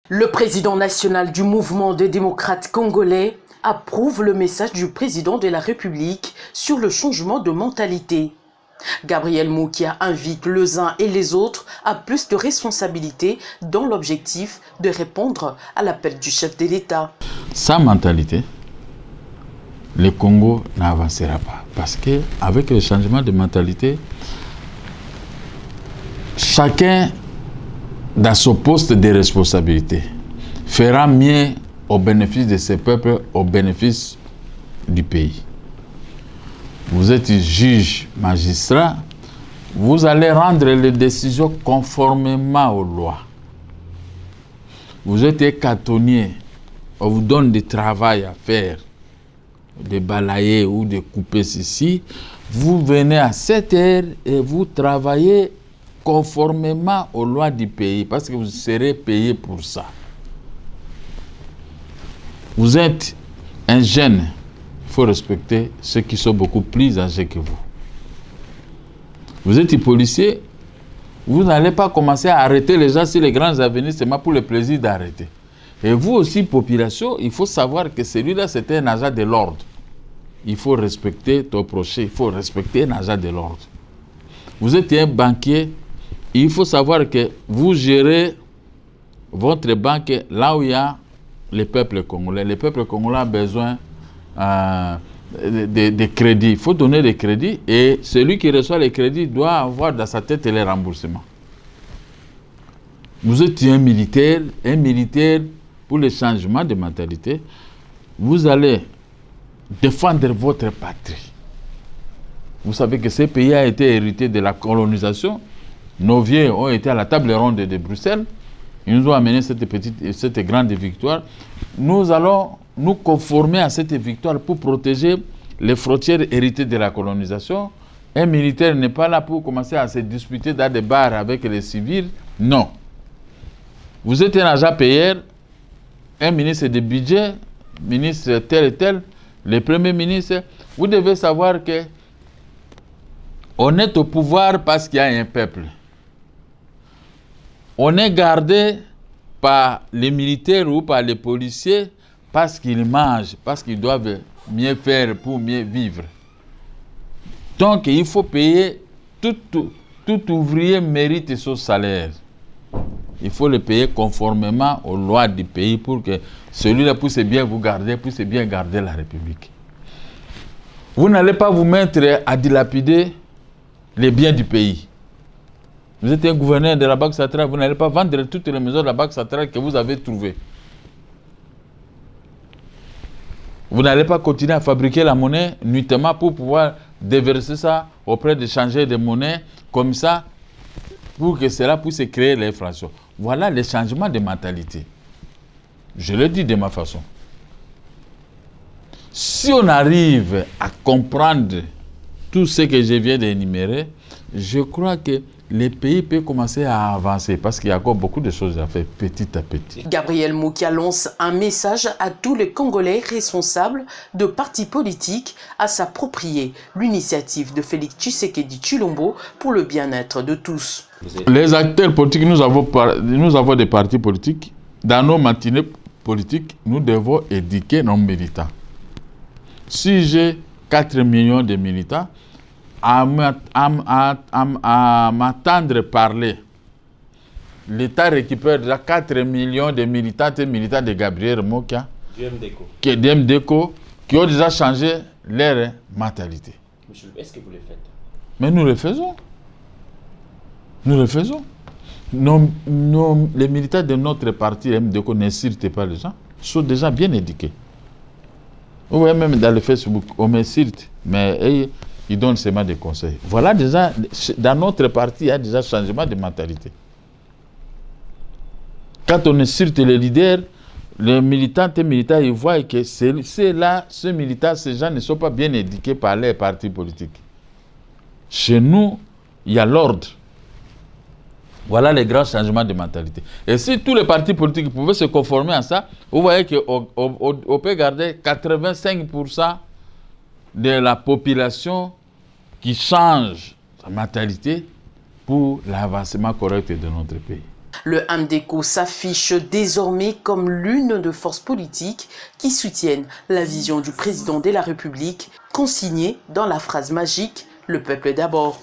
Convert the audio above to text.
Le président national du mouvement des démocrates congolais approuve le message du président de la République sur le changement de mentalité. Gabriel Moukia invite les uns et les autres à plus de responsabilités dans l'objectif de répondre à l'appel du chef de l'État. Sans mentalité, le Congo n'avancera pas. Parce qu'avec le changement de mentalité, chacun dans son poste de responsabilité fera mieux au bénéfice de ses peuples, au bénéfice du pays. Vous êtes juge, magistrat, vous allez rendre les décisions conformément aux lois. Vous êtes cantonnier, on vous donne du travail à faire, de balayer ou de couper ceci. Vous venez à 7 heures et vous travaillez conformément aux lois du pays, parce que vous serez payé pour ça. Vous êtes un jeune, il faut respecter ceux qui sont beaucoup plus âgés que vous. Vous êtes policier, vous n'allez pas commencer à arrêter les gens sur les grands avenues seulement pour le plaisir d'arrêter. Et vous aussi, population, il faut savoir que celui-là, c'était un agent de l'ordre. Il faut respecter ton prochain, il faut respecter un agent de l'ordre. Vous êtes un banquier, il faut savoir que vous gérez votre banque là où il y a le peuple congolais. Le peuple congolais a besoin de crédits. Il faut donner des crédits et celui qui reçoit les crédits doit avoir dans sa tête les remboursements. Vous êtes un militaire pour le changement de mentalité. Vous allez défendre votre patrie. Vous savez que ce pays a été hérité de la colonisation. Nos vieux ont été à la table ronde de Bruxelles. Ils nous ont amené cette grande victoire. Nous allons nous conformer à cette victoire pour protéger les frontières héritées de la colonisation. Un militaire n'est pas là pour commencer à se disputer dans des bars avec les civils. Non. Vous êtes un agent payeur, un ministre de budget, ministre tel et tel, le premier ministre. Vous devez savoir que on est au pouvoir parce qu'il y a un peuple. On est gardé par les militaires ou par les policiers parce qu'ils mangent, parce qu'ils doivent mieux faire pour mieux vivre. Donc, il faut payer, tout ouvrier mérite son salaire. Il faut le payer conformément aux lois du pays pour que celui-là puisse bien vous garder, puisse bien garder la République. Vous n'allez pas vous mettre à dilapider les biens du pays. Vous êtes un gouverneur de la Banque centrale, vous n'allez pas vendre toutes les maisons de la Banque centrale que vous avez trouvées. Vous n'allez pas continuer à fabriquer la monnaie nuitamment pour pouvoir déverser ça auprès de changer de monnaie comme ça pour que cela puisse créer l'inflation. Voilà le changement de mentalité. Je le dis de ma façon. Si on arrive à comprendre tout ce que je viens d'énumérer, je crois que le pays peut commencer à avancer parce qu'il y a encore beaucoup de choses à faire petit à petit. Gabriel Moukia lance un message à tous les Congolais responsables de partis politiques à s'approprier l'initiative de Félix Tshisekedi Tshilombo pour le bien-être de tous. Les acteurs politiques, nous avons des partis politiques. Dans nos matinées politiques, nous devons éduquer nos militants. Si j'ai 4 millions de militants, à m'attendre parler, l'État récupère déjà 4 millions de militantes et militants de Gabriel Moukia, DMDECO, qui ont déjà changé leur mentalité. Monsieur, est-ce que vous le faites? Mais nous le faisons. Nous le faisons. Les militants de notre parti, MDECO, n'insultent pas les gens, sont déjà bien éduqués. Vous voyez même dans le Facebook, on m'insulte, mais ils donnent seulement des conseils. Voilà déjà, dans notre parti, il y a déjà changement de mentalité. Quand on insulte les leaders, les militants et militants, ils voient que ces militants, ces gens ne sont pas bien éduqués par les partis politiques. Chez nous, il y a l'ordre. Voilà les grands changements de mentalité. Et si tous les partis politiques pouvaient se conformer à ça, vous voyez qu'on peut garder 85% de la population qui change sa mentalité pour l'avancement correct de notre pays. Le MDECO s'affiche désormais comme l'une des forces politiques qui soutiennent la vision du président de la République, consignée dans la phrase magique « Le peuple d'abord ».